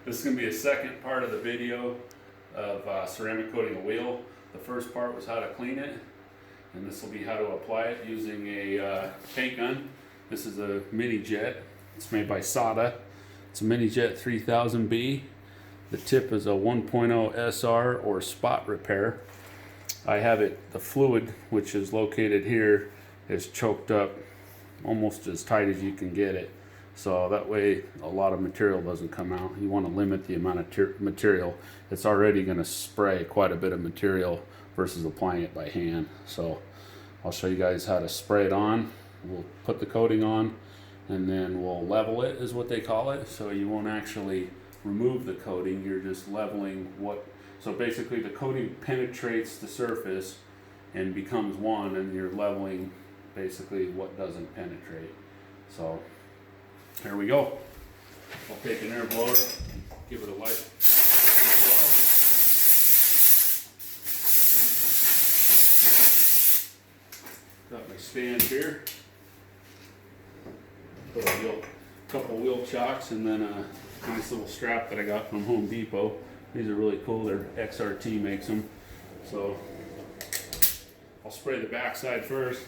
This is going to be a second part of the video of ceramic coating a wheel. The first part was how to clean it, and this will be how to apply it using a paint gun. This is a mini jet. It's made by Sata. It's a mini jet 3000B. The tip is a 1.0 SR or spot repair. I have it, the fluid which is located here is choked up almost as tight as you can get it. So that way a lot of material doesn't come out. You want to limit the amount of material. It's already going to spray quite a bit of material versus applying it by hand. So I'll show you guys how to spray it on. We'll put the coating on and then we'll level it, is what they call it. So you won't actually remove the coating, you're just leveling what. So basically the coating penetrates the surface and becomes one, and you're leveling basically what doesn't penetrate. So here we go. I'll take an air blower, give it a light. Got my stand here. Put a couple wheel chocks and then a nice little strap that I got from Home Depot. These are really cool. They're XRT makes them. So I'll spray the backside first.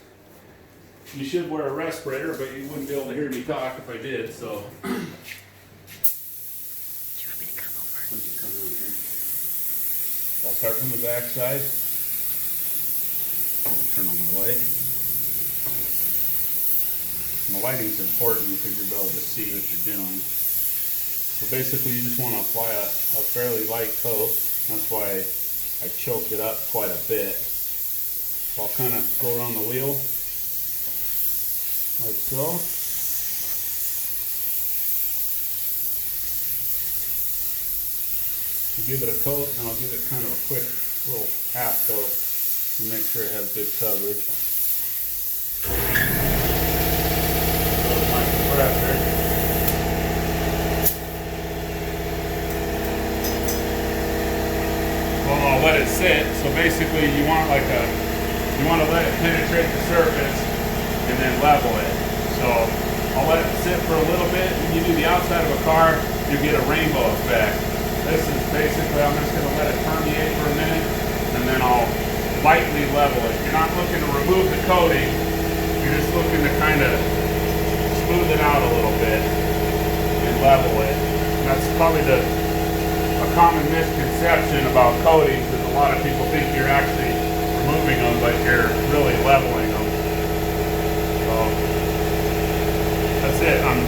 You should wear a respirator, but you wouldn't be able to hear me talk if I did, so. Do you want me to come over? Why don't you come around here? I'll start from the backside. I'll turn on my light. And the lighting is important because you'll be able to see what you're doing. So basically you just want to apply a fairly light coat. That's why I choked it up quite a bit. So I'll kind of go around the wheel. Like so. I'll give it a coat, and I'll give it kind of a quick little half coat to make sure it has good coverage. So my compressor. Well, I'll let it sit. So basically, you want to let it penetrate the surface and then level it. So I'll let it sit for a little bit. When you do the outside of a car, you get a rainbow effect. This is basically, I'm just going to let it permeate for a minute, and then I'll lightly level it. You're not looking to remove the coating, you're just looking to kind of smooth it out a little bit and level it. And that's probably a common misconception about coatings, is a lot of people think you're actually removing them, but you're really leveling them. So that's it. I'm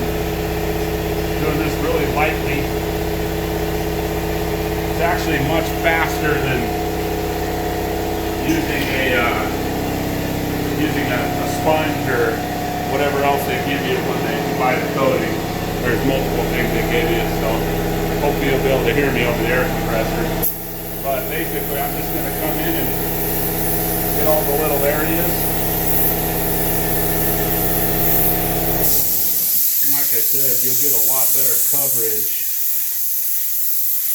doing this really lightly. It's actually much faster than using a sponge or whatever else they give you when they buy the coating. There's multiple things they give you, so hopefully you'll be able to hear me over the air compressor. But basically, I'm just going to come in and get all the little areas. Like I said, you'll get a lot better coverage,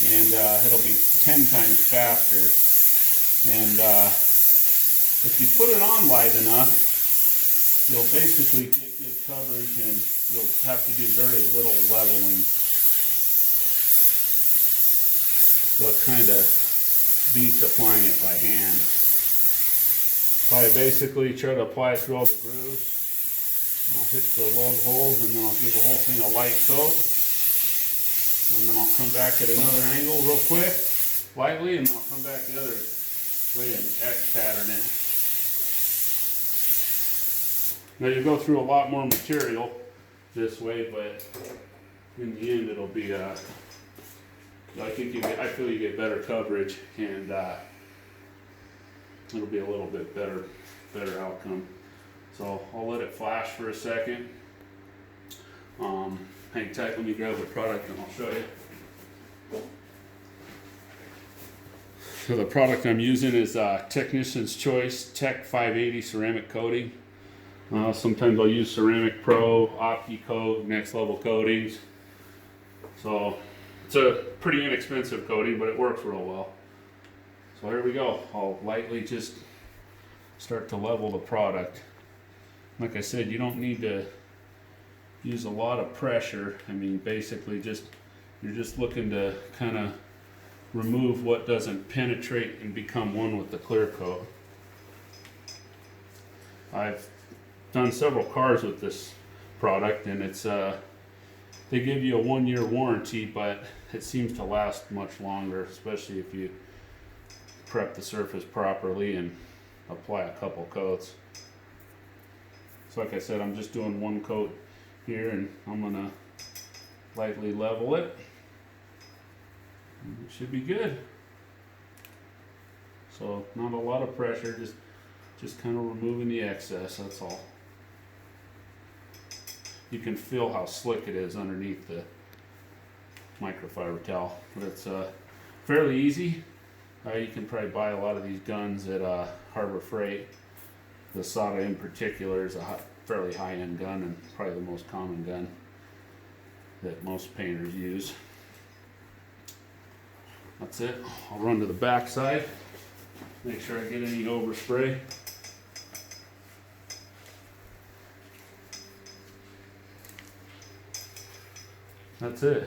and it'll be 10 times faster. And if you put it on light enough, you'll basically get good coverage, and you'll have to do very little leveling. So it kind of beats applying it by hand. So I basically try to apply it through all the grooves. I'll hit the lug holes, and then I'll give the whole thing a light coat. And then I'll come back at another angle real quick, lightly, and then I'll come back the other way and X pattern it. Now you go through a lot more material this way, but in the end it'll be, I feel you get better coverage, and it'll be a little bit better outcome. So I'll let it flash for a second. Hang tight when you grab the product, and I'll show you. So the product I'm using is Technicians Choice Tec580 ceramic coating. Sometimes I'll use Ceramic Pro, OptiCoat, Next Level coatings. So it's a pretty inexpensive coating, but it works real well. So here we go. I'll lightly just start to level the product. Like I said, you don't need to use a lot of pressure. I mean, basically just You're just looking to kind of remove what doesn't penetrate and become one with the clear coat. I've done several cars with this product, and it's they give you a 1-year warranty, but it seems to last much longer, especially if you prep the surface properly and apply a couple coats. So like I said, I'm just doing 1 coat here, and I'm gonna lightly level it. It should be good. So not a lot of pressure, just kind of removing the excess, that's all. You can feel how slick it is underneath the microfiber towel, but it's fairly easy. You can probably buy a lot of these guns at Harbor Freight. The Sata in particular is a fairly high-end gun, and probably the most common gun that most painters use. That's it. I'll run to the back side, make sure I get any overspray. That's it.